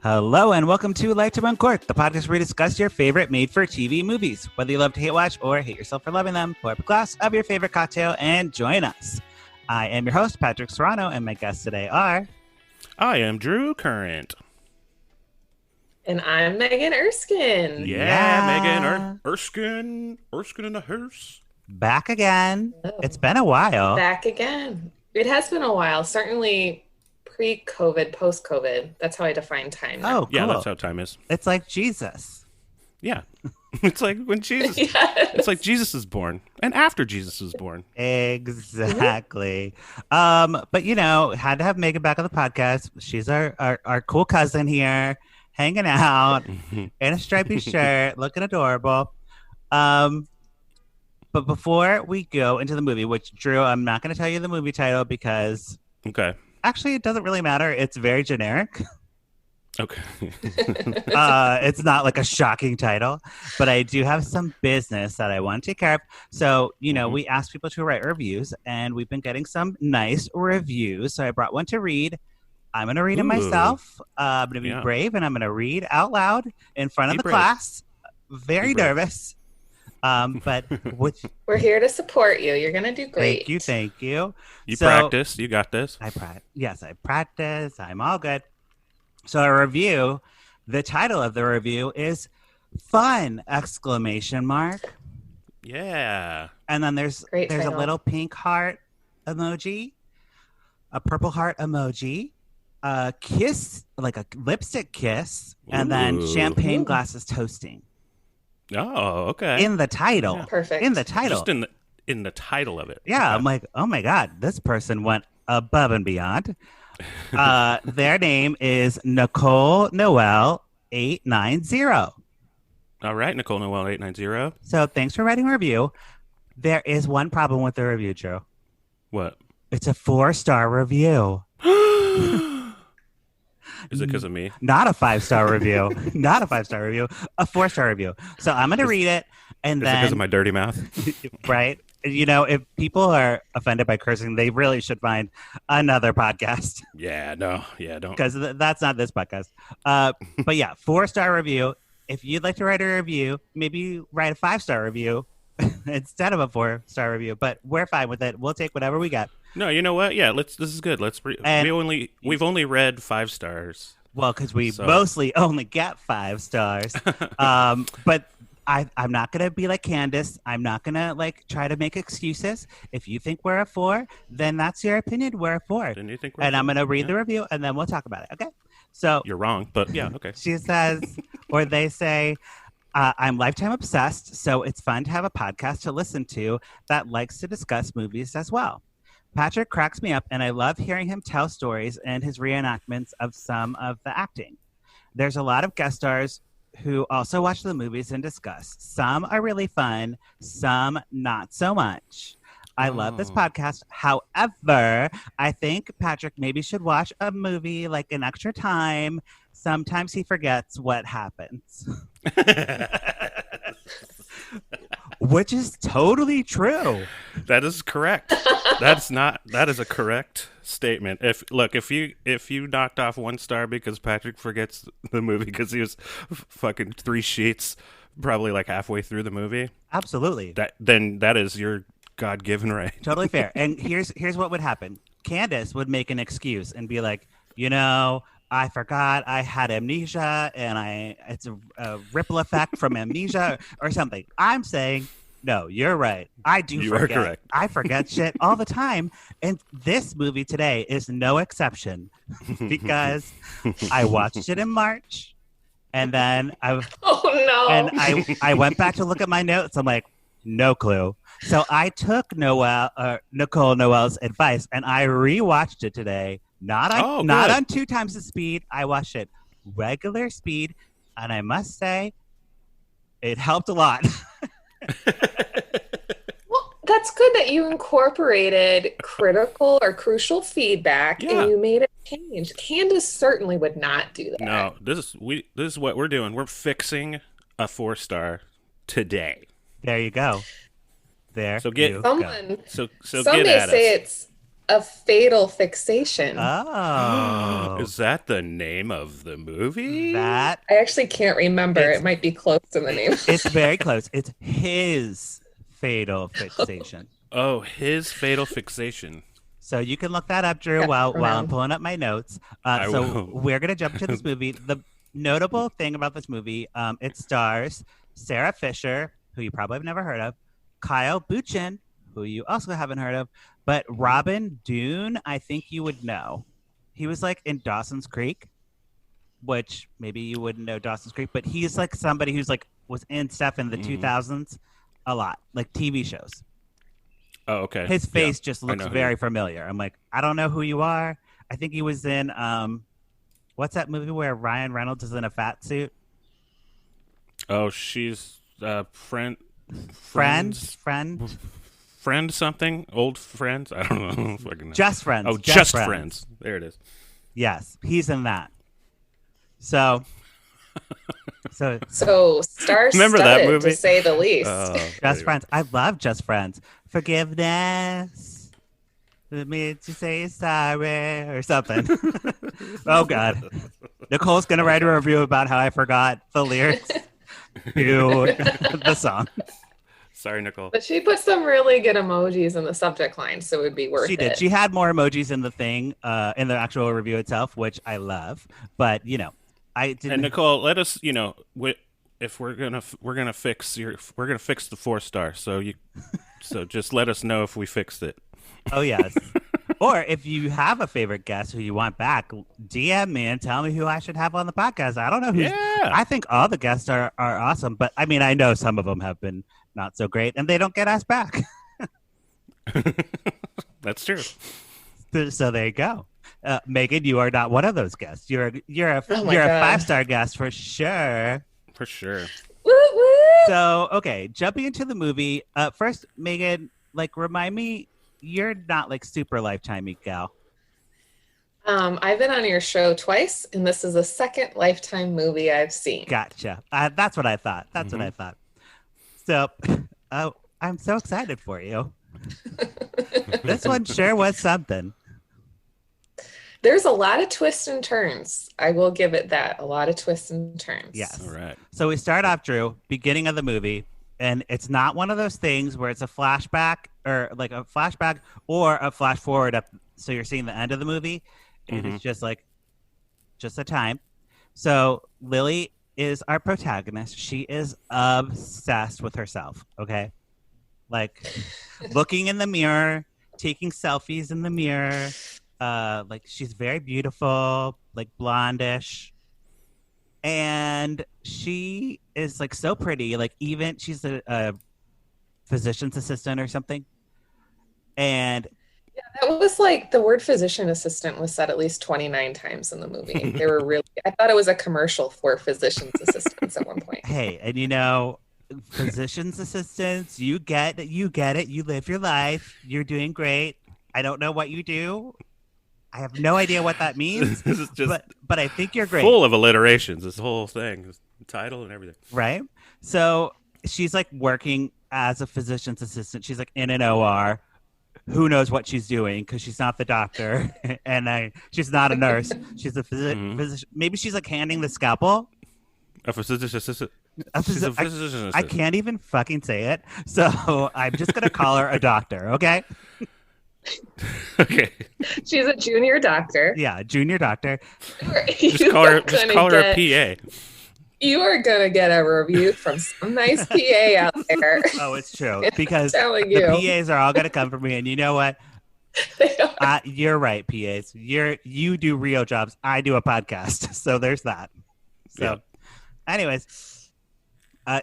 Hello and welcome to Lifetime on Court, the podcast where we discuss your favorite made-for-TV movies. Whether you love to hate watch or hate yourself for loving them, pour up a glass of your favorite cocktail and join us. I am your host, Patrick Serrano, and my guests today are... I am Drew Current. And I'm Megan Erskine. Megan Erskine in the house. Back again. Oh. It's been a while. Back again. It has been a while. Certainly pre-COVID, post-COVID. That's how I define time now. Oh, cool. Yeah, that's how time is. It's like Jesus. Yeah. It's like when Jesus... Yes. It's like Jesus is born. And after Jesus was born. Exactly. But, you know, had to have Megan back on the podcast. She's our cool cousin here, hanging out in a stripy shirt, looking adorable. But before we go into the movie, which, Drew, I'm not going to tell you the movie title because... Okay. Actually, it doesn't really matter. It's very generic. Okay. It's not like a shocking title, but I do have some business that I want to take care of. So, you know, we asked people to write reviews, and we've been getting some nice reviews. So I brought one to read. I'm going to read it myself. I'm going to be brave, and I'm going to read out loud in front of the class. Very nervous. But we're here to support you. You're going to do great. Thank you. You practice. You got this. Yes, I practice. I'm all good. So our review, the title of the review is Fun! Exclamation mark. Yeah. And then there's a little pink heart emoji, a purple heart emoji, a kiss, like a lipstick kiss, and then champagne glasses toasting. Oh, okay. In the title. Yeah. Perfect. In the title. Just in the title of it. Yeah, okay. I'm like, oh my God, this person went above and beyond. Their name is Nicole Noel 890. All right, Nicole Noel 890. So thanks for writing a review. There is one problem with the review, Joe. What? It's a 4-star review. Is it because of me? Not a 5-star review. Not a 5-star review. A 4-star review. So I'm going to read it, and then... Is it because of my dirty mouth? Right? You know, if people are offended by cursing, they really should find another podcast. Yeah, no. Yeah, don't. Because that's not this podcast. But yeah, 4-star review. If you'd like to write a review, maybe write a 5-star review instead of a 4-star review. But we're fine with it. We'll take whatever we got. No, you know what? Yeah, this is good. We've only read 5 stars. Well, because we mostly only get 5 stars. But I'm not gonna be like Candace. I'm not gonna try to make excuses. If you think we're a 4, then that's your opinion. We're a 4. Then you think and I'm gonna read the review, and then we'll talk about it. Okay? So you're wrong, but yeah, okay. She says, or they say, I'm Lifetime obsessed, so it's fun to have a podcast to listen to that likes to discuss movies as well. Patrick cracks me up, and I love hearing him tell stories and his reenactments of some of the acting. There's a lot of guest stars who also watch the movies and discuss. Some are really fun, some not so much. I love this podcast. However, I think Patrick maybe should watch a movie like an extra time. Sometimes he forgets what happens. Which is totally true. That is correct. That is a correct statement. If you knocked off 1 star because Patrick forgets the movie because he was fucking 3 sheets probably like halfway through the movie. Absolutely. Then that is your God-given right. Totally fair. And here's what would happen. Candace would make an excuse and be like, you know, I forgot I had amnesia and it's a ripple effect from amnesia or something. I'm saying, no, you're right. I do forget. You are correct. I forget shit all the time. And this movie today is no exception because I watched it in March and then I went back to look at my notes. I'm like, no clue. So I took Nicole Noel's advice and I rewatched it today. Not on 2 times the speed. I watched it regular speed, and I must say, it helped a lot. Well, that's good that you incorporated critical or crucial feedback and you made a change. Candace certainly would not do that. No, this is what we're doing. We're fixing a 4-star today. There you go. There. So get you someone. go. So some get may at say us. it's of Fatal Fixation. Oh. Is that the name of the movie? I actually can't remember. It might be close in the name. It's very close. It's His Fatal Fixation. Oh, His Fatal Fixation. So you can look that up, Drew, while I'm pulling up my notes. So we're going to jump into this movie. The notable thing about this movie, it stars Sarah Fisher, who you probably have never heard of, Kyle Buchanan, who you also haven't heard of, but Robin Dunne, I think you would know. He was like in Dawson's Creek, which maybe you wouldn't know Dawson's Creek, but he's like somebody who's like was in stuff in the 2000s a lot, like TV shows. Oh, okay. His face just looks very familiar. I'm like, I don't know who you are. I think he was in what's that movie where Ryan Reynolds is in a fat suit? Oh, she's friend something? Old friends? I don't know. Just Friends. Oh, Just Friends. There it is. Yes, he's in that. So star-studded, remember that movie? to say the least. Just Friends. I love Just Friends. Forgiveness. Let me to say sorry or something. Oh God, Nicole's gonna write a review about how I forgot the lyrics to the song. Sorry, Nicole. But she put some really good emojis in the subject line, so it would be worth it. She did. She had more emojis in the thing, in the actual review itself, which I love. But I didn't. And Nicole, let us, if we're gonna fix the 4-star. So just let us know if we fixed it. Oh yes. Or if you have a favorite guest who you want back, DM me and tell me who I should have on the podcast. I don't know who. Yeah. I think all the guests are awesome, but I mean, I know some of them have been not so great, and they don't get asked back. That's true. So there you go. Megan, you are not one of those guests. You're a 5-star guest for sure. For sure. Woo, woo. So okay, jumping into the movie. First, Megan, remind me, you're not super Lifetime-y gal. I've been on your show twice, and this is the second Lifetime movie I've seen. Gotcha. That's what I thought. What I thought. So, I'm so excited for you. This one sure was something. There's a lot of twists and turns. I will give it that. A lot of twists and turns. Yes. All right. So we start off, Drew, beginning of the movie, and it's not one of those things where it's a flashback or a flashback or a flash forward up. So you're seeing the end of the movie. And it's just a time. So Lily is our protagonist. She is obsessed with herself. Okay. Looking in the mirror, taking selfies in the mirror. She's very beautiful, blondish. And she is so pretty. Even she's a physician's assistant or something. And yeah, that was the word physician assistant was said at least 29 times in the movie. They were really, I thought it was a commercial for physician's assistants at one point. Hey, and physician's assistants, you get it. You live your life. You're doing great. I don't know what you do. I have no idea what that means. This is just but I think you're great. Full of alliterations, this whole thing. This title and everything. Right? So she's working as a physician's assistant. She's in an OR. Who knows what she's doing because she's not the doctor and she's not a nurse. She's a physician. Maybe she's handing the scalpel. A physician assistant. I can't even fucking say it. So I'm just going to call her a doctor. Okay. Okay. She's a junior doctor. Yeah. Junior doctor. Just call her a PA. You are going to get a review from some nice PA out there. Oh, it's true. Because the PAs are all going to come for me. And you know what? You're right, PAs. You do real jobs. I do a podcast. So there's that. So anyways,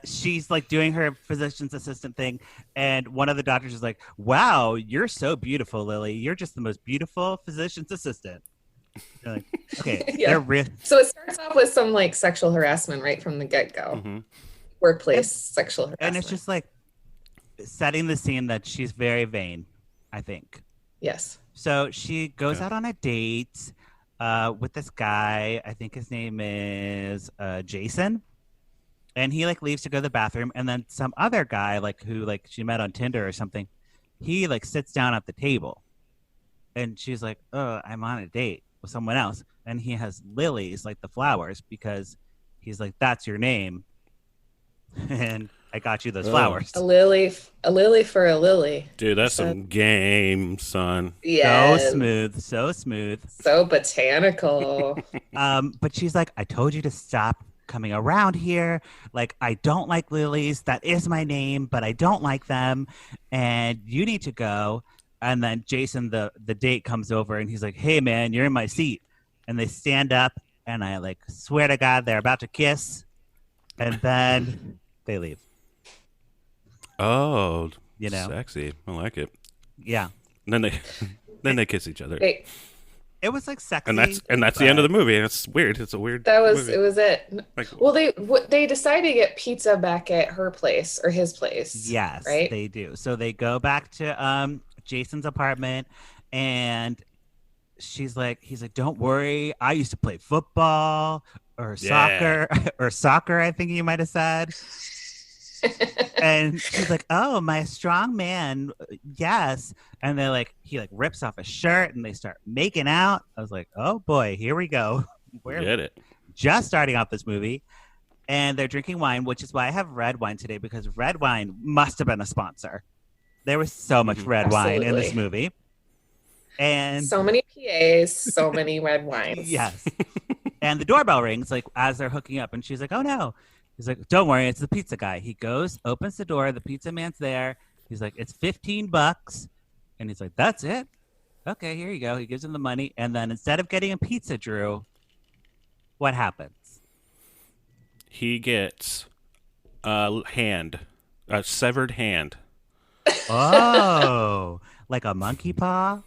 she's doing her physician's assistant thing. And one of the doctors is like, wow, you're so beautiful, Lily. You're just the most beautiful physician's assistant. Okay. Yeah. So it starts off with some sexual harassment right from the get-go. Workplace sexual harassment. And it's just setting the scene that she's very vain, I think. Yes. So she goes out on a date with this guy. I think his name is Jason. And he leaves to go to the bathroom. And then some other guy who she met on Tinder or something, he sits down at the table. And she's like, oh, I'm on a date with someone else. And he has lilies, like the flowers, because he's like, that's your name. And I got you those flowers. A lily for a lily. Dude, that's some game, son. Yes. So smooth. So botanical. But she's like, I told you to stop coming around here. Like, I don't like lilies. That is my name, but I don't like them. And you need to go. And then Jason, the date, comes over and he's like, hey, man, you're in my seat. And they stand up and I like swear to God, they're about to kiss. And then they leave. Oh, you know, sexy. I like it. Yeah. And then they kiss each other. It was like sexy, and that's the end of the movie. It's weird. It's a weird. It was it. Like, well, they decided to get pizza back at her place or his place. Yes, right. They do. So they go back to Jason's apartment, and he's like, don't worry. I used to play football or soccer or soccer. I think you might have said. And she's like, oh, my strong man. Yes. And they're like, he like rips off his shirt and they start making out. I was like, oh boy, here we go. We're just starting off this movie. And they're drinking wine, which is why I have red wine today, because red wine must have been a sponsor. There was so much red wine in this movie. And so many PAs, so many red wines. Yes. And the doorbell rings like as they're hooking up, and she's like, oh no. He's like, don't worry, it's the pizza guy. He goes, opens the door, the pizza man's there. He's like, it's $15. And he's like, that's it? Okay, here you go. He gives him the money. And then instead of getting a pizza, Drew, what happens? He gets a severed hand. Oh, like a monkey paw?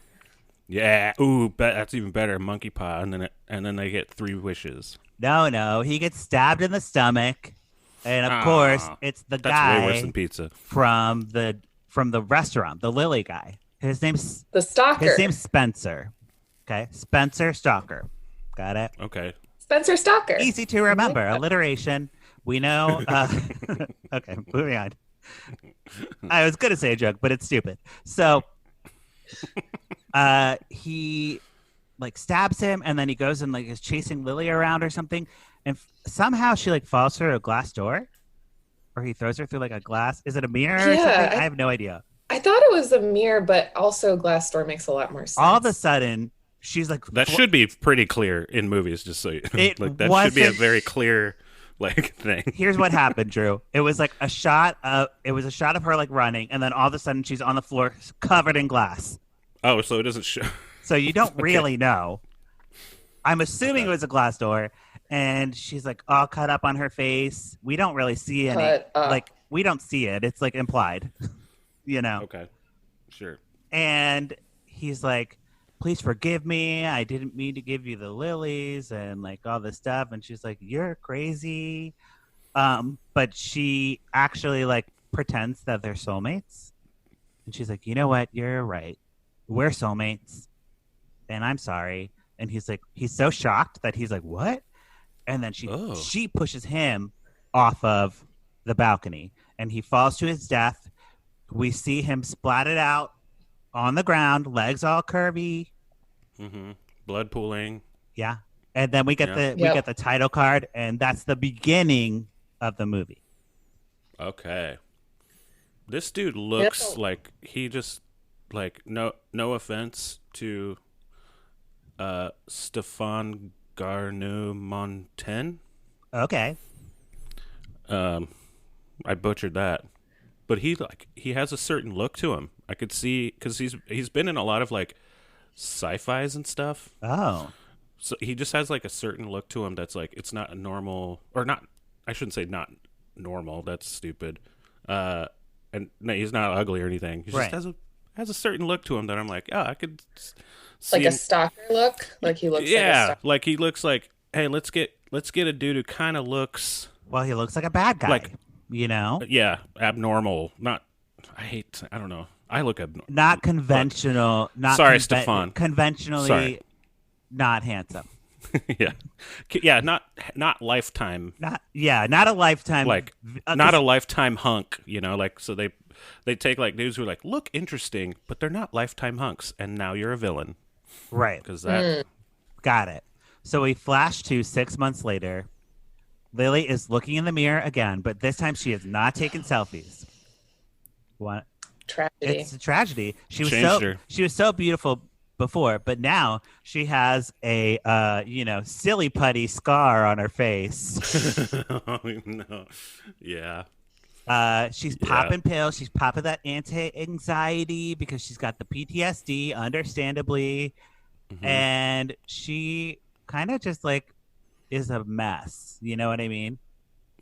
Yeah. Ooh, that's even better. Monkey paw. And then they get 3 wishes. No. He gets stabbed in the stomach. And of course, it's the guy way worse than pizza. from the restaurant, the Lily guy. His name's the Stalker. His name's Spencer. Okay, Spencer Stalker. Got it. Okay. Spencer Stalker. Easy to remember. Alliteration. We know. Okay, moving on. I was gonna say a joke, but it's stupid. So, he like stabs him, and then he goes and like is chasing Lily around or something. And somehow she like falls through a glass door, or he throws her through like a glass. Is it a mirror? Or something? I have no idea. I thought it was a mirror, but also glass door makes a lot more sense. All of a sudden, she's like, that should be pretty clear in movies. Just so you, like that should be a very clear like thing. Here's what happened, Drew. It was like a shot of her like running, and then all of a sudden she's on the floor covered in glass. Oh, so it doesn't show. So you don't really know. I'm assuming it was a glass door. And she's like all cut up on her face. We don't really see any. Like, we don't see it. It's like implied, you know? Okay. Sure. And he's like, please forgive me. I didn't mean to give you the lilies and like all this stuff. And she's like, you're crazy. But she actually like pretends that they're soulmates. And she's like, you know what? You're right. We're soulmates. And I'm sorry. And he's like, he's so shocked that he's like, what? And then she pushes him off of the balcony, and he falls to his death. We see him splatted out on the ground, legs all curvy, blood pooling. Yeah, and then we get the title card, and that's the beginning of the movie. Okay, this dude looks like he just like no offense to Stefan Garneau-Montagne. Okay. I butchered that, but he has a certain look to him. I could see because he's been in a lot of like sci-fis and stuff. Oh, so he just has like a certain look to him that's like it's not a normal or not. I shouldn't say not normal. That's stupid. And no, he's not ugly or anything. He just has a certain look to him that I'm like, oh, I could. Like a stalker look, like he looks. Yeah, like he looks like. Hey, let's get a dude who kind of looks. Well, he looks like a bad guy. Like, you know. Yeah, abnormal. Not. I don't know. I look abnormal. Not conventional. Not sorry, Stefan. Conventionally, not handsome. Yeah, not lifetime. Not a lifetime. Like not a lifetime hunk, like so they take like dudes who are like look interesting, but they're not lifetime hunks, and now you're a villain. Right. Because that got it. So we flash to 6 months later. Lily is looking in the mirror again, but this time she is not taking selfies. What? Tragedy. It's a tragedy. She was so beautiful before, but now she has a silly putty scar on her face. Oh no. Yeah. She's popping pills. She's popping that anti-anxiety because she's got the PTSD, understandably. Mm-hmm. And she kind of just like is a mess. You know what I mean?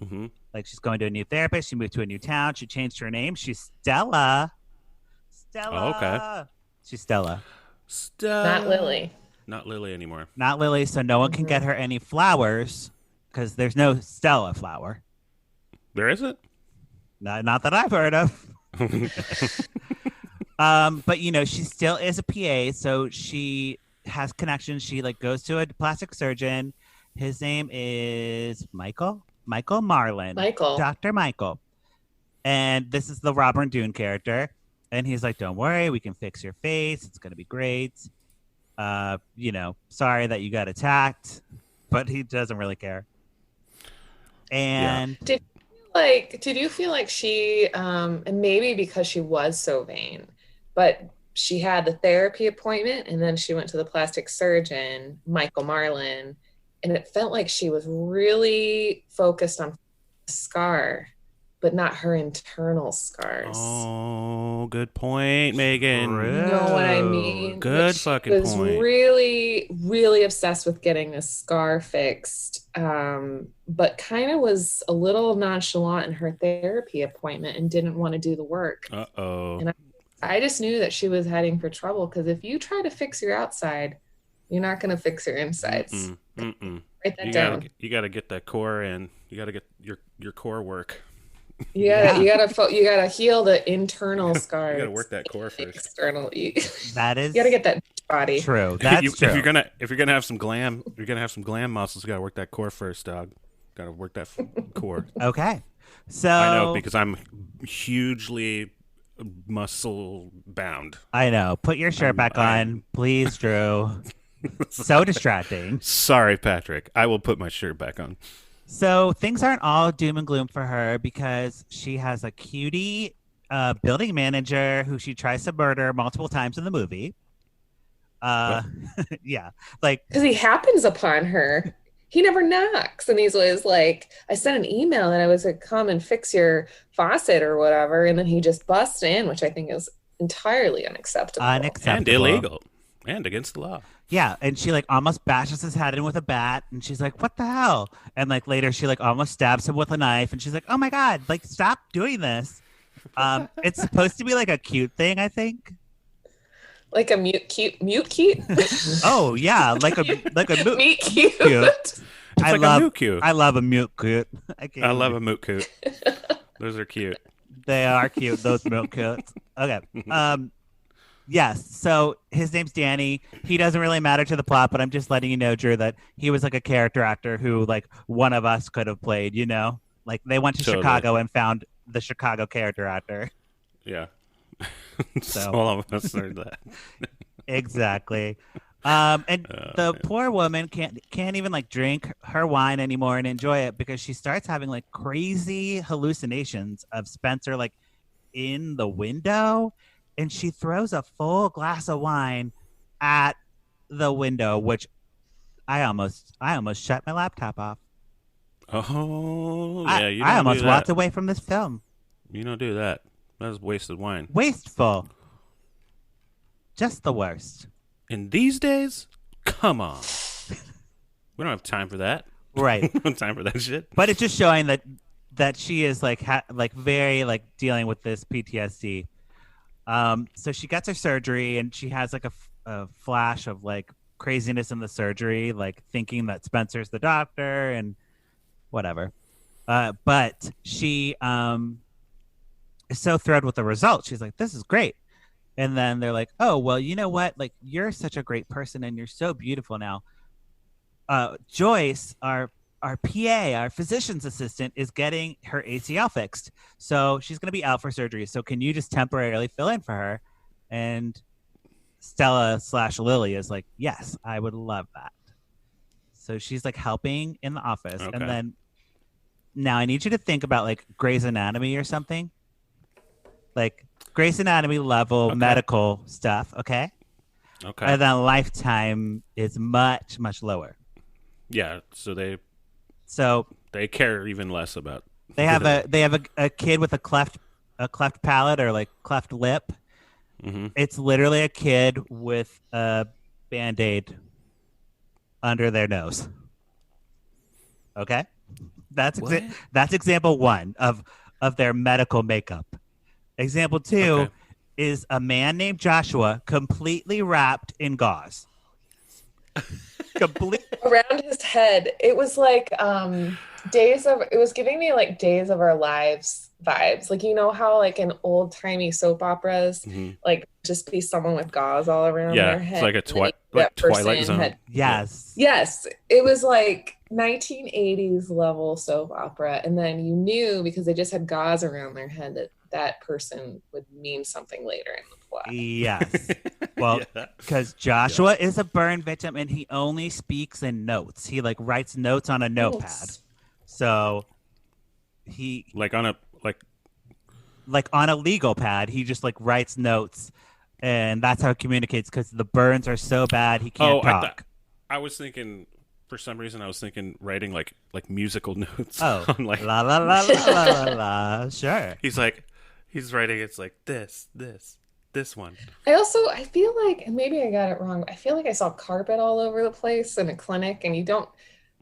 Mm-hmm. Like she's going to a new therapist. She moved to a new town. She changed her name. She's Stella. Oh, okay. She's Stella. Not Lily. Not Lily anymore. Not Lily. So no one can get her any flowers because there's no Stella flower. There isn't? Not that I've heard of. But she still is a PA, so she has connections. She like goes to a plastic surgeon. His name is Michael Marlin. Dr. Michael. And this is the Robert Dunne character. And he's like, don't worry, we can fix your face. It's going to be great. Sorry that you got attacked, but he doesn't really care. And did you feel like she, and maybe because she was so vain, but she had the therapy appointment and then she went to the plastic surgeon, Michael Marlin, and it felt like she was really focused on the scar, but not her internal scars. Oh, good point, Megan. You know what I mean? Good fucking point. She was really, really obsessed with getting this scar fixed, but kind of was a little nonchalant in her therapy appointment and didn't want to do the work. Uh-oh. And I just knew that she was heading for trouble because if you try to fix your outside, you're not going to fix your insides. Write that down. You got to get that core in. You got to get your core work. You gotta heal the internal scars. You gotta work that core first. External. You gotta get that body. True. That's true. If you're gonna have some glam, muscles. You gotta work that core first, dog. Gotta work that core. Okay. So I know because I'm hugely muscle bound. I know. Put your shirt back on, please, Drew. So distracting. Sorry, Patrick. I will put my shirt back on. So things aren't all doom and gloom for her because she has a cutie building manager who she tries to murder multiple times in the movie. Yeah, like because he happens upon her. He never knocks, and he's always like, "I sent an email that I was to come and fix your faucet or whatever," and then he just busts in, which I think is entirely unacceptable and illegal and against the law. Yeah, and she like almost bashes his head in with a bat, and she's like, "What the hell?" And like later, she like almost stabs him with a knife, and she's like, "Oh my god, like stop doing this." It's supposed to be like a cute thing, I think. Like a mute cute. Oh yeah, like a meet cute. I love a moot cute. I love a mute cute. I love a moot cute. Those are cute. They are cute. Those milk cutes. Okay. Yes. So his name's Danny. He doesn't really matter to the plot, but I'm just letting you know, Drew, that he was like a character actor who like one of us could have played, Like they went to Chicago and found the Chicago character actor. Yeah. So all of us heard that. Exactly. The poor woman can't even like drink her wine anymore and enjoy it because she starts having like crazy hallucinations of Spencer like in the window. And she throws a full glass of wine at the window, which I almost shut my laptop off. Oh, yeah. I almost walked away from this film. You don't do that. That was wasted wine. Wasteful. Just the worst. In these days, come on. We don't have time for that. Right. We don't have time for that shit. But it's just showing that she is like very like dealing with this PTSD. So she gets her surgery and she has like a flash of like craziness in the surgery, like thinking that Spencer's the doctor and whatever. But she is so thrilled with the results. She's like, this is great. And then they're like, oh, well, you know what? Like, you're such a great person and you're so beautiful now. Joyce, our PA, our physician's assistant, is getting her ACL fixed. So she's going to be out for surgery. So can you just temporarily fill in for her? And Stella/Lily is like, yes, I would love that. So she's like helping in the office. Okay. And then now I need you to think about like Grey's Anatomy or something. Like Grey's Anatomy level medical stuff. Okay. Okay. And then Lifetime is much, much lower. Yeah. So they care even less about. They have a kid with a cleft palate or like cleft lip. Mm-hmm. It's literally a kid with a Band-Aid under their nose. Okay, that's example one of their medical makeup. Example two is a man named Joshua completely wrapped in gauze. Around his head. It was like it was giving me like Days of Our Lives vibes. Like, you know how like in old timey soap operas, like just be someone with gauze all around their head. It's like a Twilight Zone. Yes. It was like 1980s level soap opera, and then you knew because they just had gauze around their head that person would mean something later in the plot. Yes. Well, because Joshua is a burn victim and he only speaks in notes. He like writes notes on a notepad. So he like on a legal pad, he just like writes notes, and that's how he communicates because the burns are so bad he can't talk. I was thinking, for some reason, writing like musical notes. Oh, on like la la la la la la la. Sure. He's writing. It's like this one. I feel like, and maybe I got it wrong, I feel like I saw carpet all over the place in a clinic, and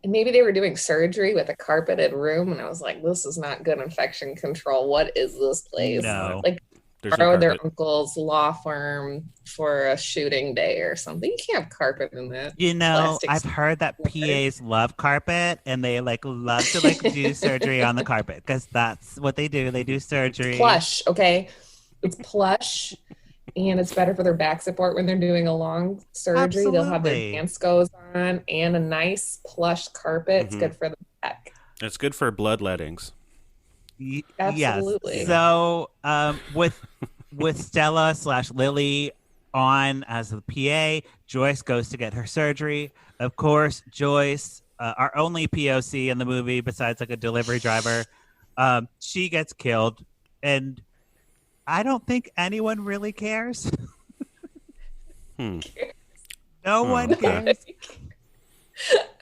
maybe they were doing surgery with a carpeted room, and I was like, this is not good infection control. What is this place? No. Like, borrowed their uncle's law firm for a shooting day or something. You can't have carpet in that. You know, I've heard that PAs love carpet, and they like love to like do surgery on the carpet because that's what they do. They do surgery. It's plush, okay? It's plush. And it's better for their back support when they're doing a long surgery. Absolutely. They'll have their pants goes on and a nice plush carpet. It's good for the back. It's good for bloodlettings. Absolutely. Yes. So with Stella/Lily on as the PA, Joyce goes to get her surgery. Of course, Joyce, our only POC in the movie besides like a delivery driver, she gets killed, and I don't think anyone really cares. No one cares.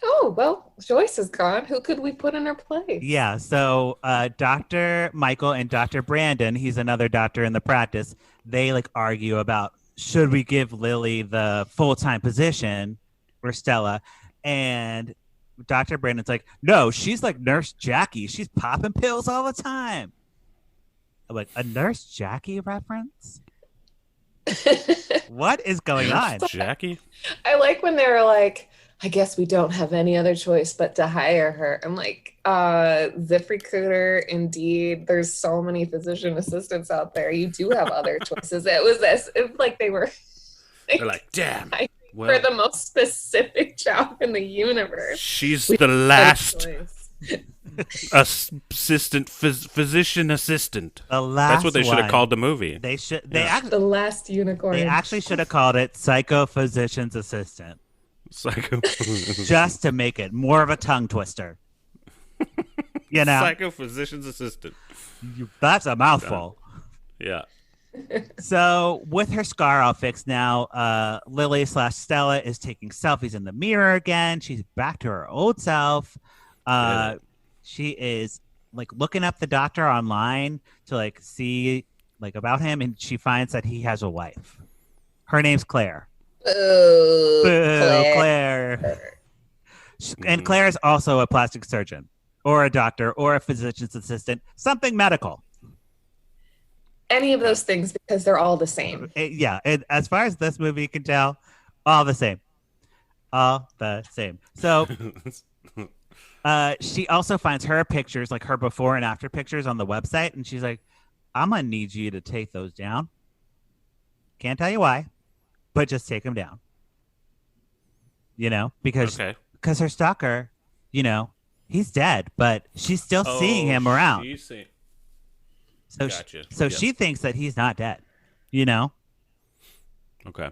Oh, well, Joyce is gone. Who could we put in her place? Yeah, so Dr. Michael and Dr. Brandon, he's another doctor in the practice, they like argue about should we give Lily the full-time position for Stella? And Dr. Brandon's like, no, she's like Nurse Jackie. She's popping pills all the time. I'm like, a Nurse Jackie reference? What is going on? Jackie? I like when they're like, I guess we don't have any other choice but to hire her. I'm like, ZipRecruiter, Indeed, there's so many physician assistants out there. You do have other choices. It was like they were they're like, damn. For the most specific job in the universe. She's the last physician assistant. That's what they should have called the movie. They should. The last unicorn. They actually should have called it Psycho Physician's Assistant. Psycho. Just to make it more of a tongue twister. You know, Psycho Physician's Assistant. That's a mouthful. Yeah. So with her scar all fixed now, Lily/Stella is taking selfies in the mirror again. She's back to her old self. She is like looking up the doctor online to like see like about him, and she finds that he has a wife. Her name's Claire. Boo, Claire. And Claire is also a plastic surgeon or a doctor or a physician's assistant, something medical. Any of those things, because they're all the same. As far as this movie can tell, all the same. All the same. So she also finds her pictures, like her before and after pictures on the website, and she's like, I'm going to need you to take those down. Can't tell you why, but just take them down. You know, because because her stalker, you know, he's dead, but she's still seeing him around. So Gotcha. she thinks that he's not dead, you know. Okay.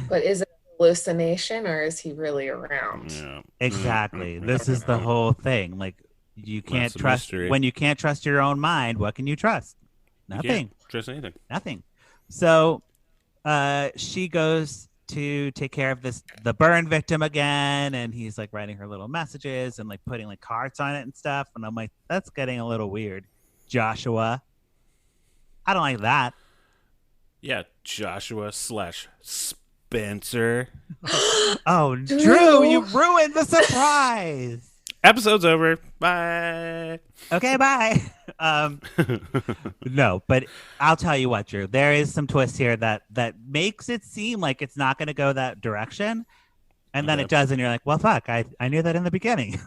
But is it a hallucination or is he really around? Yeah. Exactly. This is the whole thing. Like, you can't trust when you can't trust your own mind. What can you trust? Nothing. You can't trust anything. Nothing. So, she goes to take care of the burn victim again, and he's like writing her little messages and like putting like cards on it and stuff. And I'm like, that's getting a little weird, Joshua. I don't like that. Yeah, Joshua / Spencer. Oh, Drew, you ruined the surprise. Episode's over. Bye. Okay, bye. No, but I'll tell you what, Drew. There is some twist here that makes it seem like it's not going to go that direction, and then it does, and you're like, well, fuck, I knew that in the beginning.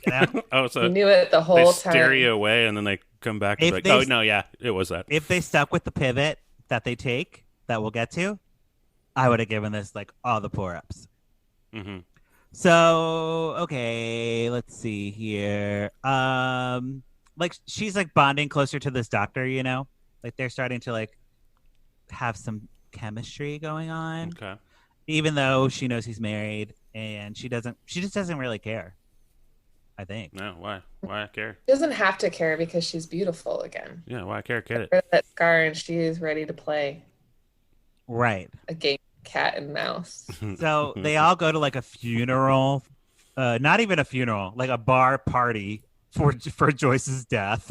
You know? So you knew it the whole time. They steer you away, and then they come back and be like, oh, no, yeah, it was that. If they stuck with the pivot that they take, that we'll get to, I would have given this like all the pour-ups. Mm-hmm. So, okay, let's see here. Like she's like bonding closer to this doctor, you know? Like they're starting to like have some chemistry going on. Okay. Even though she knows he's married and she just doesn't really care. I think. No, why? Why I care? She doesn't have to care because she's beautiful again. Yeah, why I care? Get it. That scar and she is ready to play Right. a game of cat and mouse. So they all go to like a funeral, not even a funeral, like a bar party for Joyce's death.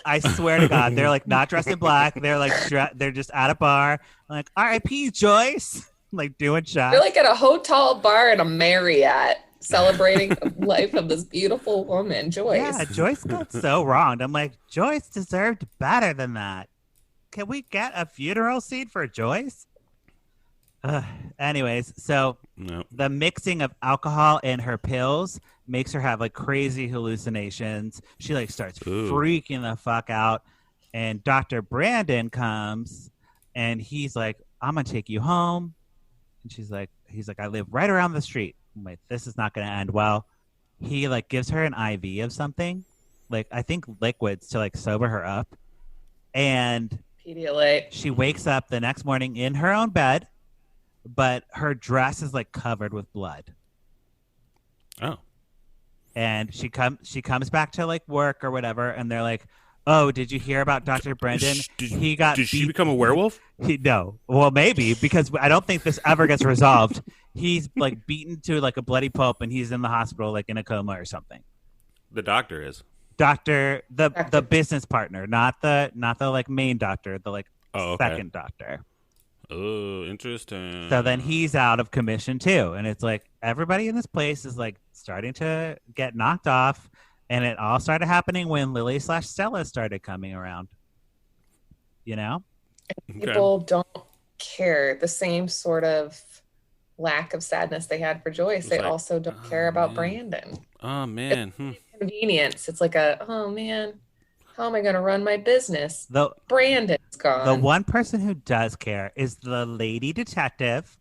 I swear to God, they're like not dressed in black. They're like they're just at a bar, like R.I.P. Joyce, like doing shots. They're like at a hotel bar in a Marriott, celebrating the life of this beautiful woman, Joyce. Yeah, Joyce got so wronged. I'm like, Joyce deserved better than that. Can we get a funeral scene for Joyce? Anyways, so the mixing of alcohol and her pills makes her have like crazy hallucinations. She like starts freaking the fuck out. And Dr. Brandon comes and he's like, I'm gonna take you home. And he's like, I live right around the street. I'm like, this is not gonna end well. He like gives her an IV of something, like I think liquids to like sober her up. And Pedialyte. She wakes up the next morning in her own bed, but her dress is like covered with blood. Oh. And she comes back to like work or whatever, and they're like, "Oh, did you hear about Dr. Brendan? Did she become a werewolf?" No. Well, maybe, because I don't think this ever gets resolved. He's like beaten to like a bloody pulp, and he's in the hospital like in a coma or something. The doctor is. The business partner, not the like main doctor, the like second doctor. Oh, interesting. So then he's out of commission too, and it's like everybody in this place is like starting to get knocked off, and it all started happening when Lily / Stella started coming around. You know, people don't care. The same sort of lack of sadness they had for Joyce, they also don't care about Brandon. Oh man, convenience. It's like oh man, how am I going to run my business? Brandon's gone. The one person who does care is the lady detective.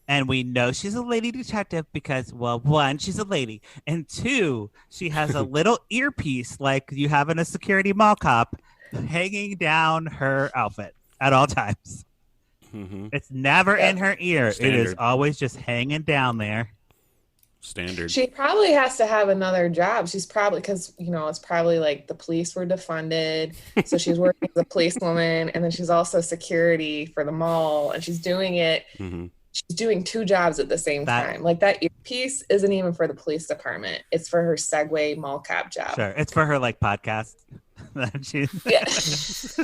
And we know she's a lady detective because, well, one, she's a lady. And two, she has a little earpiece like you have in a security mall cop hanging down her outfit at all times. Mm-hmm. It's never in her ear. Standard. It is always just hanging down there. Standard. She probably has to have another job. She's probably, because, it's probably like the police were defunded. So she's working as a policewoman, and then she's also security for the mall, and she's doing it. Mm-hmm. She's doing two jobs at the same time. Like that earpiece isn't even for the police department. It's for her Segway mall cab job. Sure. It's for her like podcast. Yeah. She's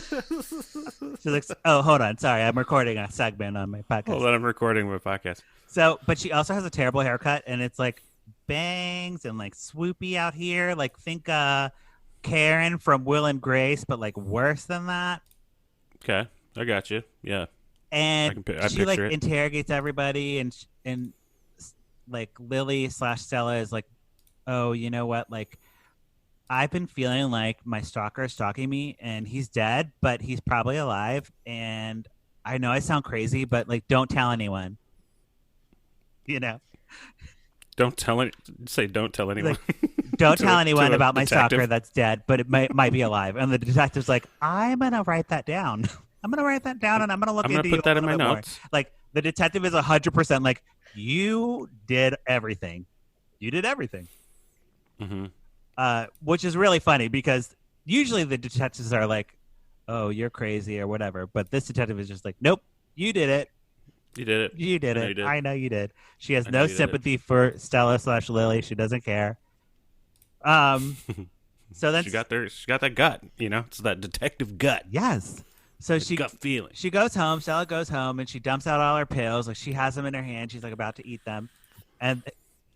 like, oh, hold on. Sorry. I'm recording a segment on my podcast. Hold on. I'm recording my podcast. So, but she also has a terrible haircut, and it's like bangs and like swoopy out here. Like think Karen from Will and Grace, but like worse than that. Okay. I got you. Yeah. And she like it. interrogates everybody, and like Lily / Stella is like, oh, you know what? Like, I've been feeling like my stalker is stalking me, and he's dead, but he's probably alive. And I know I sound crazy, but like, don't tell anyone. You know, Don't tell anyone. like, don't tell anyone to a about my detective. stalker that's dead, but it might be alive. And the detective's like, I'm gonna write that down. I'm gonna write that down, and I'm gonna look I'm gonna into you put a that in little my bit more. notes. Like the detective is 100% like, you did everything. You did everything. Mm-hmm. Which is really funny because usually the detectives are like, oh, you're crazy or whatever. But this detective is just like, nope, you did it. You did it. You did I know it. you did. I know you did. She has I know no you did it. sympathy for Stella/Lily. She doesn't care. So then She got that gut. It's that detective gut. yes. So The gut feeling. she goes home. Stella goes home and she dumps out all her pills. Like she has them in her hand. She's like about to eat them. And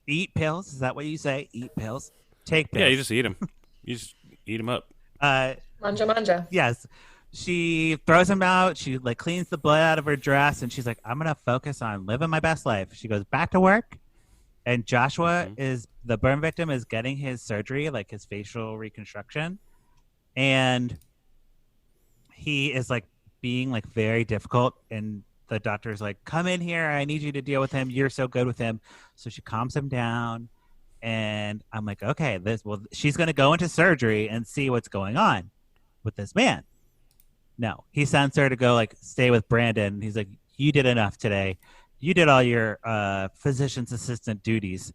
eat pills. Is that what you say? Eat pills. Take pills. Yeah, you just eat them. You just eat them up. Manja. Yes. She throws him out. She like cleans the blood out of her dress, and she's like, "I'm gonna focus on living my best life." She goes back to work, and Joshua is the burn victim is getting his surgery, like his facial reconstruction, and he is like being like very difficult. And the doctor's like, "Come in here. I need you to deal with him. You're so good with him." So she calms him down, and I'm like, "Okay, she's gonna go into surgery and see what's going on with this man." No, he sends her to go like stay with Brandon. He's like, you did enough today. You did all your physician's assistant duties.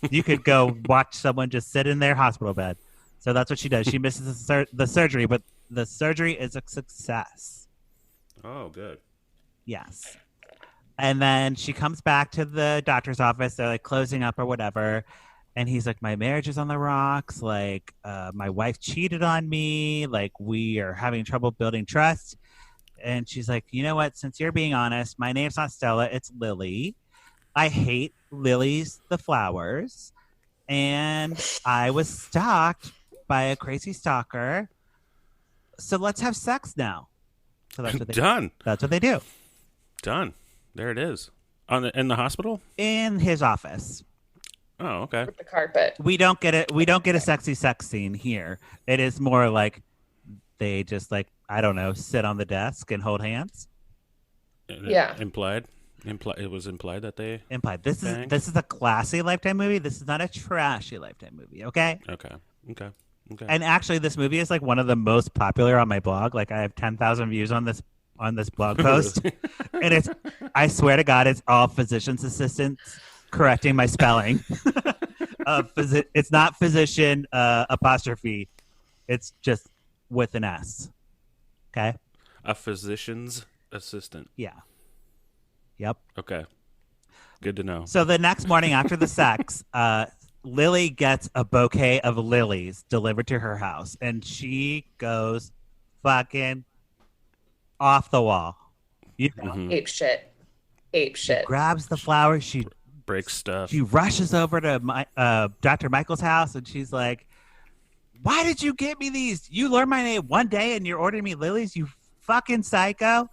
You could go watch someone just sit in their hospital bed. So that's what she does. She misses the surgery, but the surgery is a success. Oh, good. Yes. And then she comes back to the doctor's office. They're like closing up or whatever. And he's like, my marriage is on the rocks. Like, my wife cheated on me. Like, we are having trouble building trust. And she's like, you know what? Since you're being honest, my name's not Stella. It's Lily. I hate lilies, the flowers. And I was stalked by a crazy stalker. So let's have sex now. So that's what they Done. That's what they do. Done. There it is. In the hospital? In his office. Oh, okay. With the carpet. We don't get it. We don't get a sexy sex scene here. It is more like they just like, I don't know, sit on the desk and hold hands. Yeah. Implied. It was implied that they implied. This banged? is a classy Lifetime movie. This is not a trashy Lifetime movie. Okay. Okay. And actually, this movie is like one of the most popular on my blog. Like I have 10,000 views on this blog post, and it's, I swear to God, it's all physician's assistants correcting my spelling. It's not physician apostrophe. It's just with an S. Okay. A physician's assistant. Yeah. Yep. Okay. Good to know. So the next morning after the sex, Lily gets a bouquet of lilies delivered to her house, and she goes fucking off the wall. You know, Ape shit. She grabs the flowers. She breaks stuff. She rushes over to Dr. Michael's house, and she's like, "Why did you get me these? You learned my name one day, and you're ordering me lilies. You fucking psycho."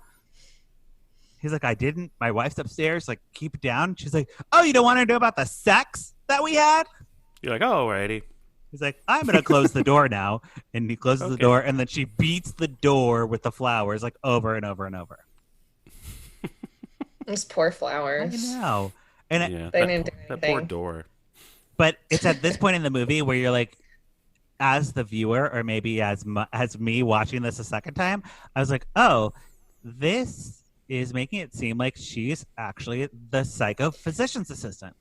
He's like, "I didn't. My wife's upstairs. Like, keep it down." She's like, "Oh, you don't want to know about the sex that we had?" You're like, "Oh, alrighty." He's like, "I'm gonna close the door now," and he closes the door, and then she beats the door with the flowers like over and over and over. Those poor flowers. I know, and they didn't do that poor door. But it's at this point in the movie where you're like, as the viewer, or maybe as me watching this a second time, I was like, "Oh, this is making it seem like she's actually the psycho physician's assistant."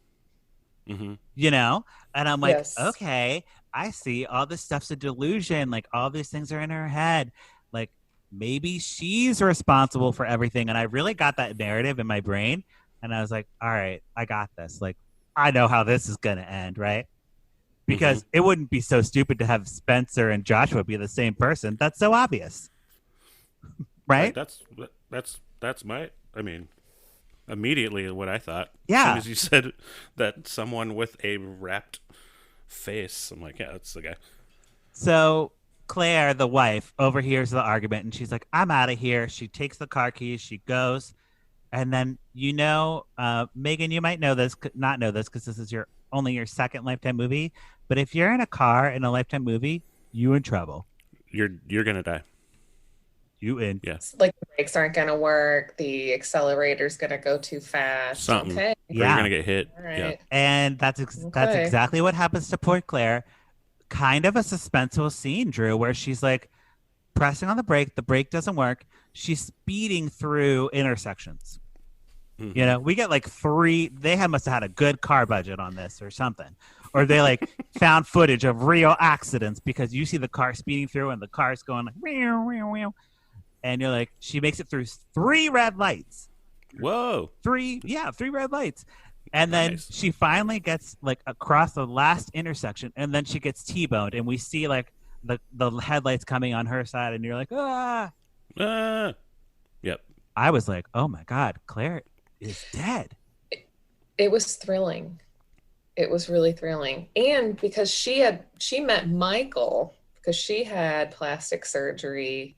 Mm-hmm. You know? And I'm like, Yes. okay, I see all this stuff's a delusion. Like all these things are in her head. Like maybe she's responsible for everything. And I really got that narrative in my brain. And I was like, all right, I got this. Like I know how this is going to end, right? Because it wouldn't be so stupid to have Spencer and Joshua be the same person. That's so obvious. Right? That's my, I mean, immediately what I thought. Yeah. As soon as you said that someone with a wrapped face, I'm like, yeah, that's the guy. So Claire, the wife, overhears the argument, and she's like, "I'm out of here." She takes the car keys, she goes, and then Megan, you might not know this because this is only your second Lifetime movie. But if you're in a car in a Lifetime movie, you in trouble. You're gonna die. You in? Yes. Like the brakes aren't gonna work. The accelerator's gonna go too fast. Something. Okay. Or you're gonna get hit. All right. Yeah. And that's exactly what happens to poor Claire. Kind of a suspenseful scene, Drew, where she's like pressing on the brake doesn't work. She's speeding through intersections. Mm-hmm. You know, we get like 3. They must have had a good car budget on this or something, or they like found footage of real accidents because you see the car speeding through and the car's going like, meow, meow, meow. And you're like, she makes it through 3 red lights. Whoa. 3 red lights. And then she finally gets like across the last intersection, and then she gets T-boned, and we see like the headlights coming on her side, and you're like, ah. Yep. I was like, oh my God, Claire is dead. It was thrilling. It was really thrilling. And because she met Michael because she had plastic surgery.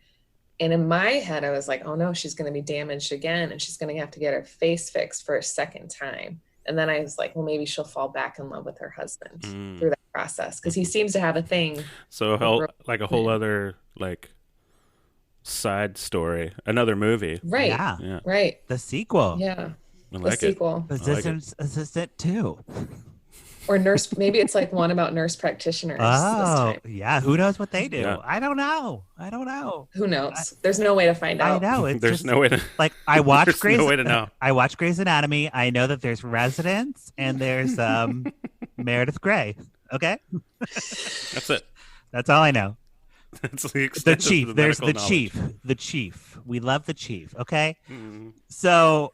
And in my head, I was like, oh no, she's going to be damaged again. And she's going to have to get her face fixed for a second time. And then I was like, well, maybe she'll fall back in love with her husband through that process. Because he seems to have a thing. So a whole other like side story, another movie. Right. Yeah. Right. The sequel. Yeah. I like the sequel. Assistant 2. Or nurse. Maybe it's like one about nurse practitioners. Oh, yeah. Who knows what they do? Yeah. I don't know. Who knows? There's no way to find out. I know. There's no way to. Like I watch Grey's. No way to know. I watch Grey's Anatomy. I know that there's residents and there's Meredith Grey. Okay. That's it. That's all I know. That's the extent The chief. of the There's the medical knowledge. chief. The chief. We love the chief. Okay. Mm. So.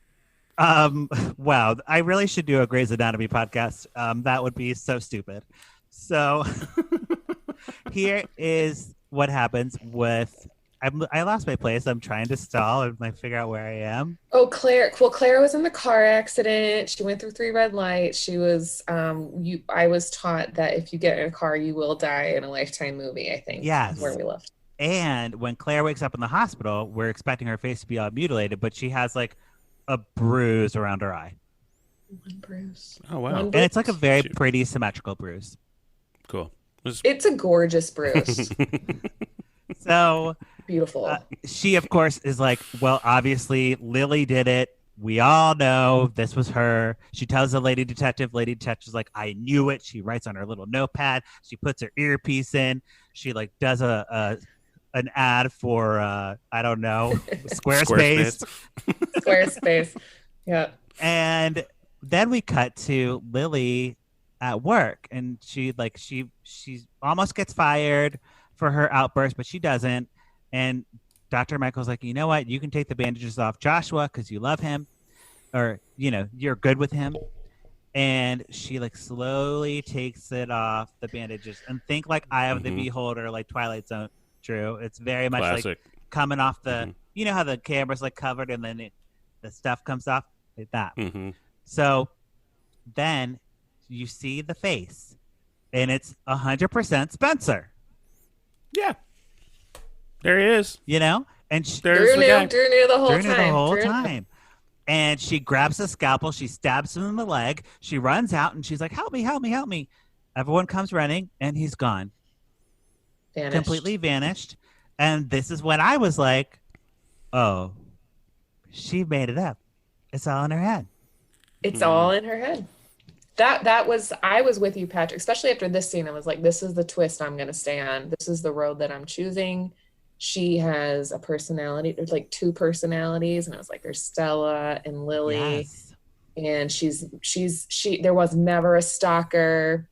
Wow, I really should do a Grey's Anatomy podcast. That would be so stupid. So here is what happens with I lost my place. I'm trying to stall and like figure out where I am. Oh, Claire. Well, Claire was in the car accident. She went through 3 red lights. She was I was taught that if you get in a car, you will die in a Lifetime movie, I think. Yes. Where we left. And when Claire wakes up in the hospital, we're expecting her face to be all mutilated, but she has like a bruise around her eye. One bruise. Oh wow. And it's like a very pretty symmetrical bruise. Cool. It's a gorgeous bruise. So beautiful. She of course is like, well, obviously Lily did it. We all know this was her. She tells the lady detective's like, I knew it. She writes on her little notepad. She puts her earpiece in. She like does an ad for I don't know, Squarespace. Squarespace. Yeah. And then we cut to Lily at work, and she almost gets fired for her outburst, but she doesn't. And Dr. Michael's like, you know what? You can take the bandages off Joshua because you love him, or you're good with him. And she like slowly takes it off the bandages, and think like Eye of the Beholder, like Twilight Zone. True. It's very much Classic. like coming off the, you know how the camera's like covered and then the stuff comes off like that. Mm-hmm. So then you see the face, and it's 100% Spencer. Yeah. There he is. And There's the guy. Drew knew the whole Drew time. time. And she grabs a scalpel, she stabs him in the leg, she runs out, and she's like, help me, help me, help me. Everyone comes running, and he's gone. Vanished. Completely vanished. And this is when I was like, oh, she made it up. It's all in her head. It's all in her head. I was with you, Patrick, especially after this scene. I was like, this is the twist I'm going to stay on. This is the road that I'm choosing. She has a personality. There's like 2 personalities. And I was like, there's Stella and Lily. Yes. And there was never a stalker.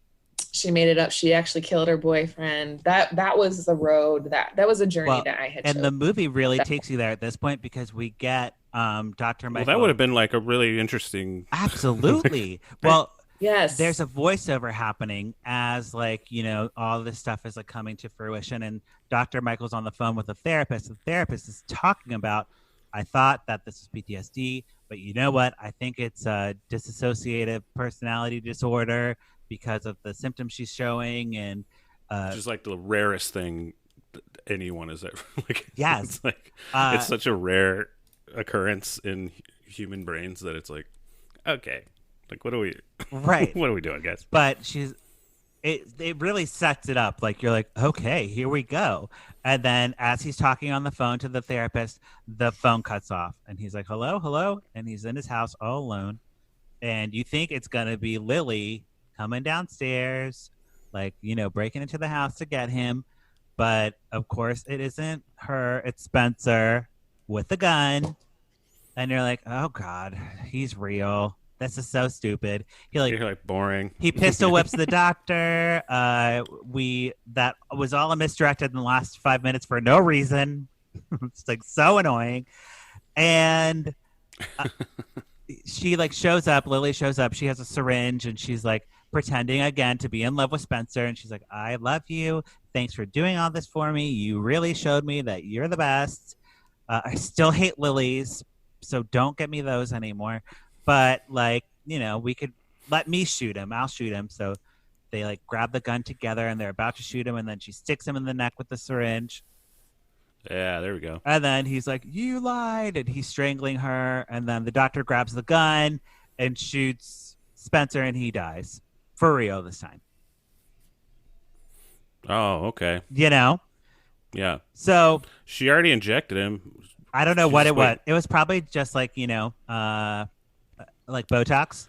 She made it up. She actually killed her boyfriend. That was the road that was a journey that I had. And the movie really takes you there at this point because we get Dr. Michael. Well, that would have been like a really interesting. Absolutely. Well, yes. There's a voiceover happening as like, all this stuff is like coming to fruition, and Dr. Michael's on the phone with a therapist. The therapist is talking about, I thought that this was PTSD, but you know what? I think it's a dissociative personality disorder because of the symptoms she's showing, and which is like the rarest thing anyone has ever like. Yes, it's like it's such a rare occurrence in human brains that it's like, okay, like what are we doing, guys? But it really sets it up. Like you're like, okay, here we go. And then as he's talking on the phone to the therapist, the phone cuts off, and he's like, hello, and he's in his house all alone. and you think it's gonna be Lily coming downstairs, like, breaking into the house to get him. But of course it isn't her, it's Spencer with the gun. And you're like, oh God, he's real. This is so stupid. You're like boring. He pistol whips the doctor. That was all a misdirected in the last 5 minutes for no reason. It's like so annoying. And she like shows up. Lily shows up. She has a syringe and she's like pretending again to be in love with Spencer. And she's like, I love you. Thanks for doing all this for me. You really showed me that you're the best. I still hate lilies, so don't get me those anymore. But like, we could let me shoot him. I'll shoot him. So they like grab the gun together and they're about to shoot him. And then she sticks him in the neck with the syringe. Yeah, there we go. And then he's like, you lied. And he's strangling her. And then the doctor grabs the gun and shoots Spencer and he dies. For real this time. Oh, okay. Yeah. So she already injected him. I don't know what it was. It was probably just like, like Botox.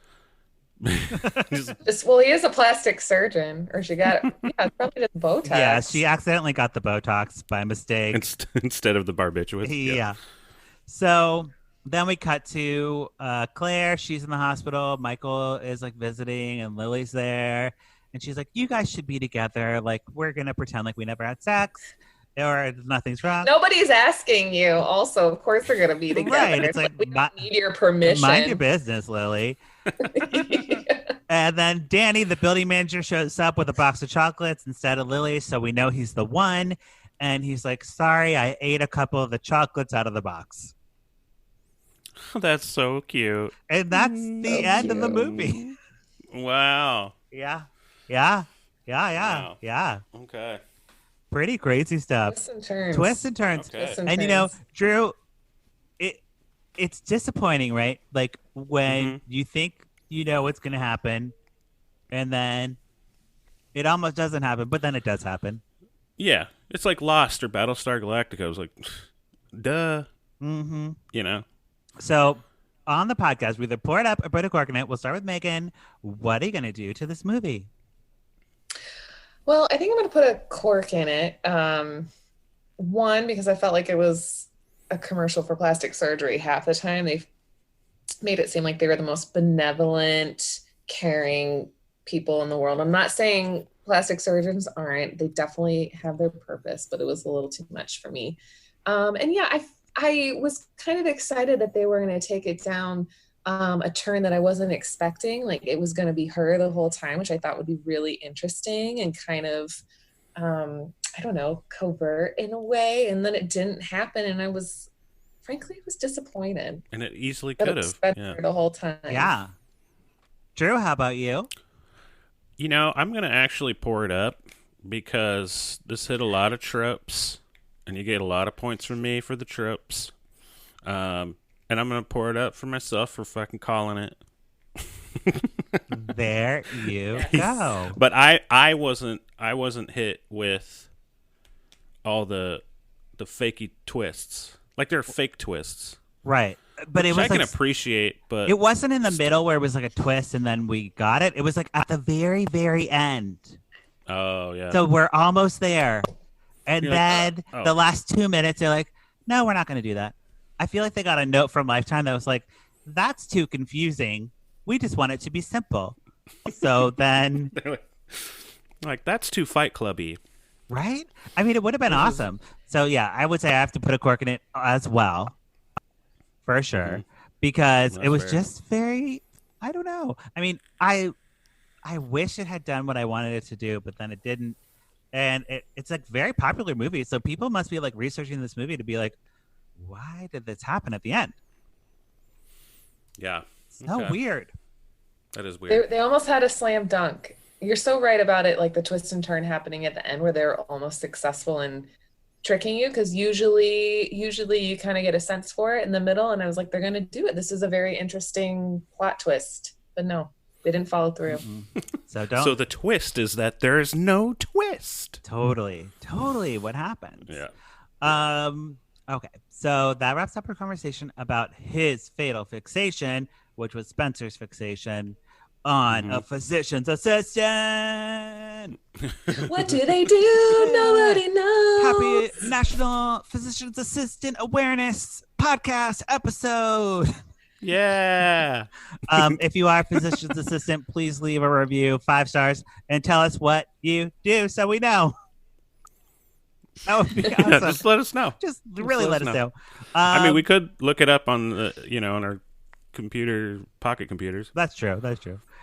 Well, he is a plastic surgeon, or she got it. Yeah, it's probably just Botox. Yeah, she accidentally got the Botox by mistake instead of the barbiturates. Yeah. So then we cut to Claire. She's in the hospital. Michael is like visiting, and Lily's there, and she's like, "You guys should be together. Like, we're gonna pretend like we never had sex." Or nothing's wrong. Nobody's asking you. Also, of course they're gonna be together. Right. It's like we don't need your permission. Mind your business, Lily. And then Danny, the building manager, shows up with a box of chocolates instead of Lily, so we know he's the one. And he's like, "Sorry, I ate a couple of the chocolates out of the box." That's so cute. And that's the end of the movie. Wow. Yeah. Wow. Yeah. Okay. Pretty crazy stuff. Twists and turns. Okay. And Drew, it's disappointing, right? Like when you think you know what's going to happen, and then it almost doesn't happen, but then it does happen. Yeah, it's like Lost or Battlestar Galactica. I was like, duh. Mm-hmm. So on the podcast, we either pour it up or put a cork in it. We'll start with Megan. What are you going to do to this movie? Well, I think I'm going to put a cork in it. One, because I felt like it was a commercial for plastic surgery. Half the time they made it seem like they were the most benevolent, caring people in the world. I'm not saying plastic surgeons aren't. They definitely have their purpose, but it was a little too much for me. And yeah, I was kind of excited that they were going to take it down a turn that I wasn't expecting. Like it was going to be her the whole time, which I thought would be really interesting and kind of, I don't know, covert in a way. And then it didn't happen. And I was, frankly, disappointed. And it easily could have. Yeah. The whole time. Yeah. Drew, how about you? I'm going to actually pour it up because this hit a lot of tropes and you get a lot of points from me for the tropes. And I'm going to pour it up for myself for fucking calling it. There you go. But I wasn't hit with all the fakey twists. Like they're fake twists. Right. But which it was I can appreciate, but it wasn't in the middle where it was like a twist and then we got it. It was like at the very, very end. Oh, yeah. So we're almost there. And You're then like, the last 2 minutes, they're like, no, we're not going to do that. I feel like they got a note from Lifetime that was like, that's too confusing. We just want it to be simple. So then... like, that's too Fight Clubby. Right? I mean, it would have been awesome. So yeah, I would say I have to put a cork in it as well. For sure. Because it was just very... I don't know. I mean, I wish it had done what I wanted it to do, but then it didn't. And it's a very popular movie. So people must be like researching this movie to be like, why did this happen at the end? Yeah. So weird. That is weird. They almost had a slam dunk. You're so right about it, like the twist and turn happening at the end where they're almost successful in tricking you, because usually you kind of get a sense for it in the middle, and I was like, they're going to do it. This is a very interesting plot twist. But no, they didn't follow through. So the twist is that there's no twist. Totally what happens. Yeah. Okay, so that wraps up our conversation about his fatal fixation. which was Spencer's fixation on a physician's assistant. What do they do? Nobody knows. Happy National Physician's Assistant Awareness Podcast episode. Yeah. If you are a physician's assistant, please leave a review, 5 stars, and tell us what you do so we know. That would be awesome. Yeah, just let us know. Just really let us know. I mean, we could look it up on the, on our pocket computers. That's true.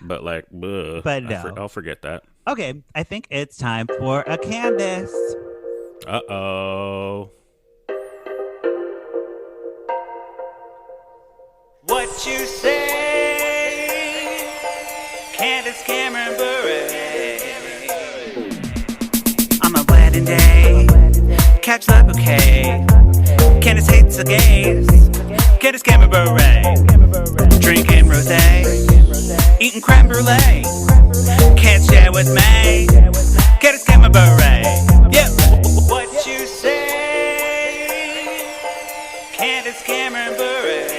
But like, but no. I'll forget that. Okay, I think it's time for a Candace. Uh-oh. What you say, Candace Cameron Bure. On my wedding day, catch the bouquet. Candace hates the gays. Candace Cameron Bure. Drinking rosé, eating creme brulee. Can't share with me. Candace Cameron Bure. Yeah. What you say, Candace Cameron Bure.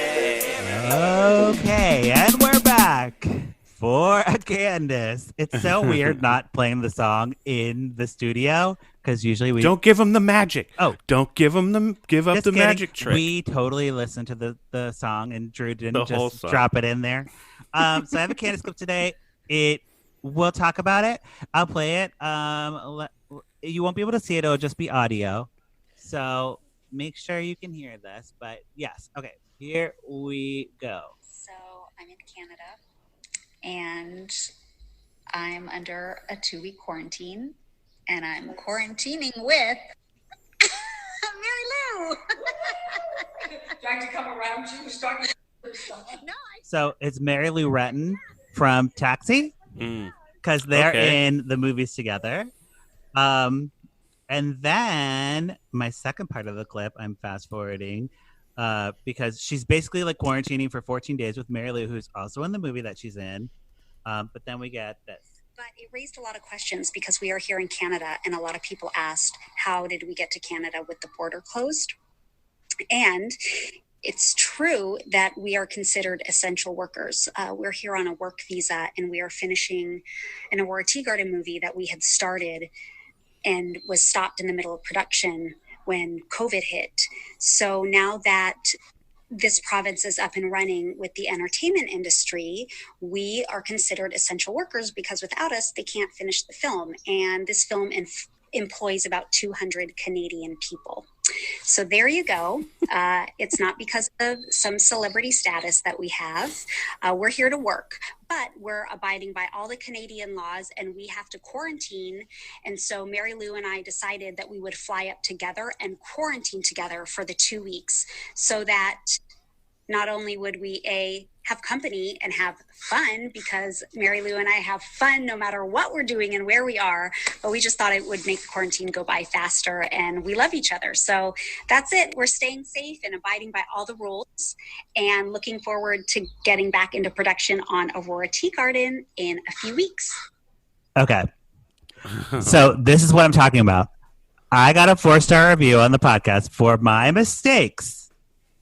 Okay, and we're back for a Candace. It's so weird not playing the song in the studio because usually we don't give them the magic. Oh, don't give up the magic trick. We totally listened to the song, and Drew didn't just song. drop it in there. So I have a Candace clip today. We'll talk about it. I'll play it. You won't be able to see it. It'll just be audio. So make sure you can hear this. But yes, okay. Here we go. So I'm in Canada, and I'm under a 2-week quarantine, and I'm quarantining with Mary Lou. Trying to come around you, starting. So it's Mary Lou Retton from Taxi, because they're in the movies together. And then my second part of the clip, I'm fast forwarding. Because she's basically like quarantining for 14 days with Mary Lou, who's also in the movie that she's in. But then we get this. But it raised a lot of questions because we are here in Canada, and a lot of people asked, how did we get to Canada with the border closed? And it's true that we are considered essential workers. We're here on a work visa, and we are finishing an Aurora Tea Garden movie that we had started and was stopped in the middle of production when COVID hit. So now that this province is up and running with the entertainment industry, we are considered essential workers because without us, they can't finish the film. And this film employs about 200 Canadian people. So there you go. It's not because of some celebrity status that we have. We're here to work, but we're abiding by all the Canadian laws, and we have to quarantine. And so Mary Lou and I decided that we would fly up together and quarantine together for the 2 weeks so that not only would we have company and have fun, because Mary Lou and I have fun no matter what we're doing and where we are, but we just thought it would make the quarantine go by faster, and we love each other. So that's it. We're staying safe and abiding by all the rules and looking forward to getting back into production on Aurora Tea Garden in a few weeks. Okay. So this is what I'm talking about. I got a 4-star review on the podcast for my mistakes,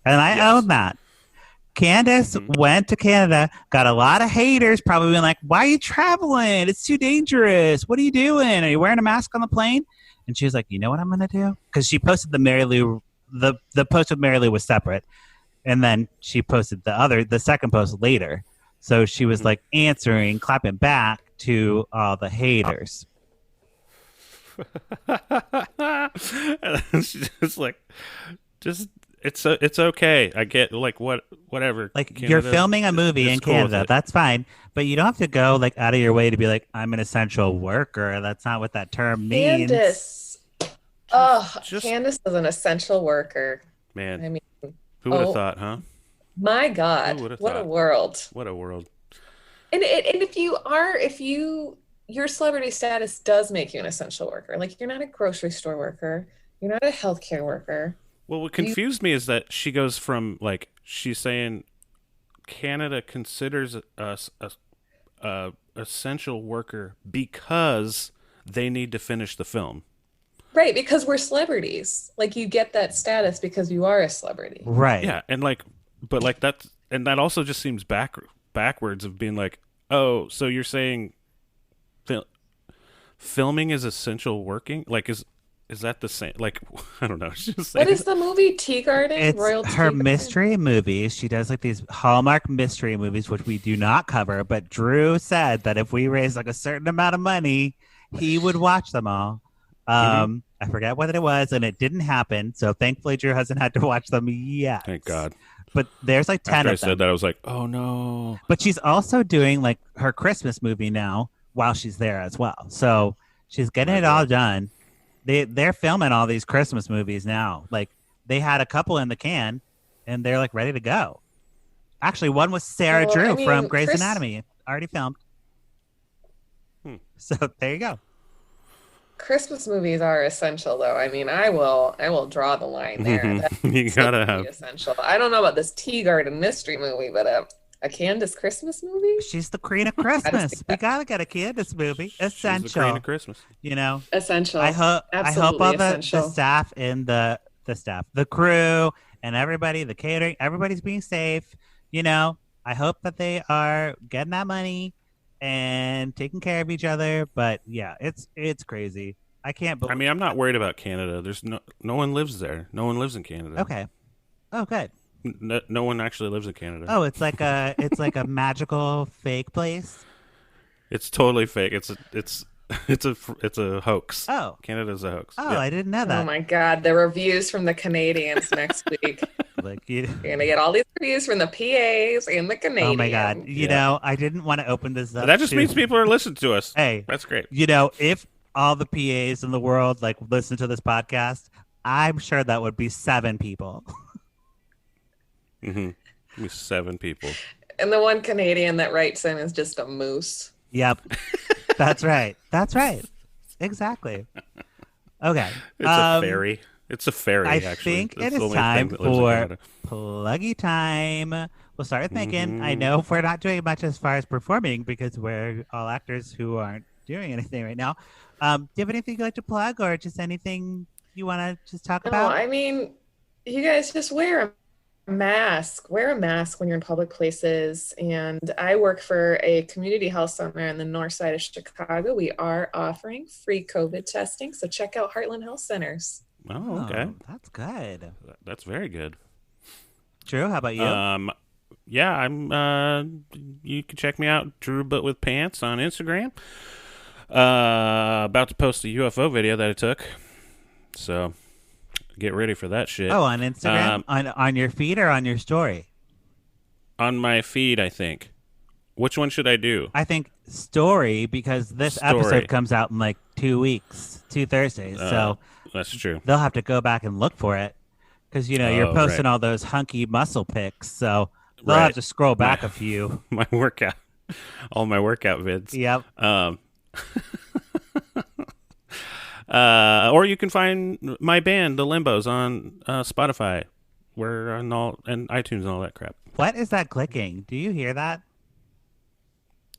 and I own that. Candace went to Canada, got a lot of haters probably being like, why are you traveling? It's too dangerous. What are you doing? Are you wearing a mask on the plane? And she was like, you know what I'm going to do? Because she posted the Mary Lou, the post with Mary Lou was separate. And then she posted the second post later. So she was like answering, clapping back to all the haters. And she's just like, it's okay. I get whatever. Like Canada, you're filming a movie in cool Canada, that's fine, but you don't have to go like out of your way to be like, I'm an essential worker. That's not what that term means. Candace, Candace is an essential worker. Man, I mean, who would have thought, huh? My God, what a world! What a world! And your celebrity status does make you an essential worker. Like you're not a grocery store worker, you're not a healthcare worker. Well, what confused me is that she goes from like she's saying Canada considers us a essential worker because they need to finish the film. Right, because we're celebrities. Like you get that status because you are a celebrity. Right. Yeah, and like, but like and that also just seems backwards of being like, oh, so you're saying filming is essential working? Like, is that the same? Like, I don't know. It's just What is the movie? Tea Garden? It's Royal Tea her Garden? mystery movies. She does like these Hallmark mystery movies, which we do not cover. But Drew said that if we raise like a certain amount of money, he would watch them all. I forget what it was, and it didn't happen. So thankfully, Drew hasn't had to watch them yet. Thank God. But there's like 10 After I of them. said that, I was like, oh no. But she's also doing like her Christmas movie now while she's there as well. So she's getting it all done. They're filming all these Christmas movies now. Like they had a couple in the can, and they're like ready to go. Actually, one was Sarah Drew from Grey's Anatomy, already filmed. So there you go. Christmas movies are essential, though. I mean, I will draw the line there. That's You gotta have essential. I don't know about this Tea Garden mystery movie, but a Candace Christmas movie? She's the queen of Christmas. We gotta get a Candace movie. Essential. She's the queen of Christmas. You know, essential. I hope all the essential. staff and the staff, the crew, and everybody, the catering, everybody's being safe. You know, I hope that they are getting that money and taking care of each other. But yeah, it's crazy. I can't believe. I mean, I'm not worried about Canada. There's no one lives there. No one lives in Canada. Okay. Oh, good. No one actually lives in Canada. Oh, it's like a magical fake place. It's totally fake. It's a hoax. Oh, Canada's a hoax. Oh, Yeah. I didn't know that. Oh my God, the reviews from the Canadians next week. Like You're gonna get all these reviews from the PAs and the Canadians. Oh my God! You know, I didn't want to open this up. That just means people are listening to us. Hey, that's great. You know, if all the PAs in the world like listen to this podcast, I'm sure that would be 7 people. Mm-hmm. 7 people. And the one Canadian that writes in is just a moose. Yep, that's right. That's right. Exactly. Okay. It's a fairy. It's a fairy. I actually. think It's it the is only time thing that lives in for Canada. pluggy time. We'll start with Megan. I know we're not doing much as far as performing because we're all actors who aren't doing anything right now. Do you have anything you'd like to plug or just anything you want to just talk about? No, I mean, you guys just wear a mask. Wear a mask when you're in public places. And I work for a community health center in the north side of Chicago. We are offering free COVID testing. So check out Heartland Health Centers. Oh, okay. That's good. That's very good. Drew, how about you? Yeah, I'm. You can check me out, Drew But With Pants on Instagram. About to post a UFO video that I took, so get ready for that shit. Oh, on Instagram, on your feed or on your story? On my feed, I think. Which one should I do? I think story because this episode comes out in like 2 weeks, 2 Thursdays. So that's true. They'll have to go back and look for it because you know you're posting all those hunky muscle pics. So they'll have to scroll back a few. My workout, all my workout vids. Yep. Or you can find my band, The Limbos, on Spotify. We're on and iTunes and all that crap. What is that clicking? Do you hear that?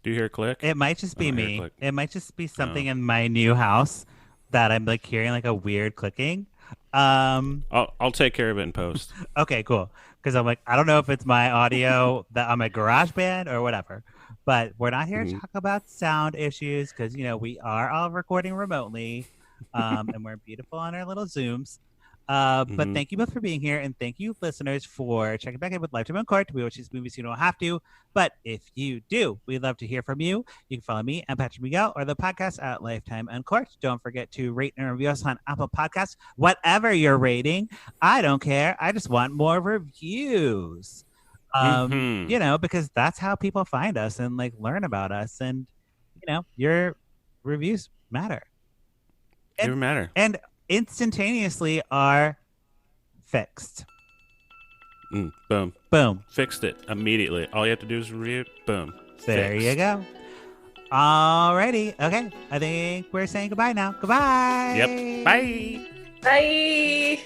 Do you hear a click? It might just be me. It might just be something in my new house that I'm like hearing like a weird clicking. I'll take care of it in post. Okay, cool. Because I'm like, I don't know if it's my audio that on my GarageBand or whatever. But we're not here to talk about sound issues because, you know, we are all recording remotely and we're beautiful on our little Zooms. But thank you both for being here. And thank you, listeners, for checking back in with Lifetime on Court. We watch these movies you don't have to. But if you do, we'd love to hear from you. You can follow me and Patrick Miguel or the podcast at Lifetime on Court. Don't forget to rate and review us on Apple Podcasts. Whatever you're rating, I don't care. I just want more reviews. You know, because that's how people find us and like learn about us. And, you know, your reviews matter. They matter. And instantaneously are fixed. Boom. Boom. Fixed it immediately. All you have to do is review it. Boom. There Fixed. you go. Alrighty. Okay. I think we're saying goodbye now. Goodbye. Yep. Bye. Bye.